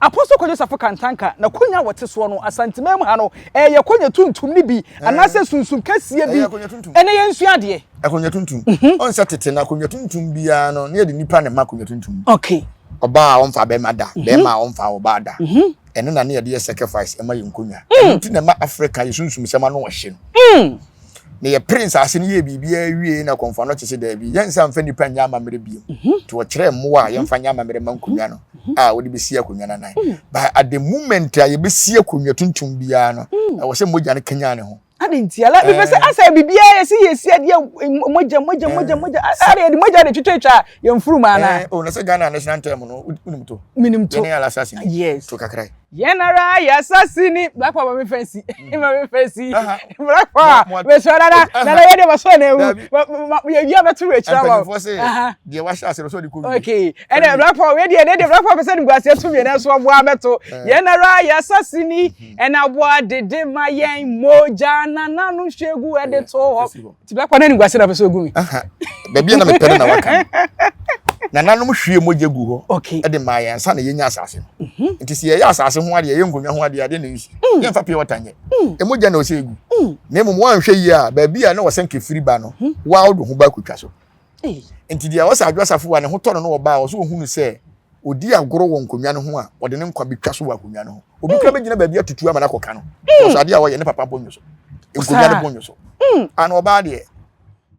Apostle Joseph Kantanka na konya wote so no asantemam ha no ye konya tuntum ni bi anase sunsum kasie bi ene ye nsu ade akonya tuntum on sa tete na akonya tuntum bia no ne de nipa ne ma akonya tuntum okay oba on fa be ma da be ma on fa oba da ene na ne de sacrifice e ma ye nkonya enti na ma Africa ye sunsum sema no wo hye no ne ye prince ase ne ye bibia wie na konfa no kyese da bi yensa mfa nipa nya amamere bi to wo kire mmoa ye mfa nya amamere ma nkonya no wo de besi akonya na nan but at the moment ye besi akonya tuntum bia no wo se moja ne kenya ne ho ade ntiala be se asa bibia yesi ade moja are de moja de twetwa ye mfuru ma na o na se Ghana national anthem no unimto minimto ye ala assassin yes to kakrai yenara ya assassin black power me fancy black power we so na ye de baso na ewu ye bia beto we kira wa de wa sha se so de ko okay and black power we de black power person guase to me na so aboa beto yenara ya assassin and aboa de ma yen moja na nanu hwegu e de to ho ti black power na guase na person gu mi ba bia na me pere na waka na nanum hwie moja gu ho okay e de ma yen sa na yenya asase nti se ye asase ho ade ye ngonwa ho ade na yisi ye mfa pie watanye e moja na o se gu na emu wan hwe yi a ba bia na wo senke firi ba no wa odo ho ba kutwa so nti dia wo sa adwasafo wa ne ho to no wo ba wo so hunu se odi agoro wo nkonwa no ho a wo de ne nkwa betwa so wa konwa no ho obi kra begina ba bia tutu ama na koka no so ade a wo ye ne papa bonyo so nkonwa ne bonyo so ana oba de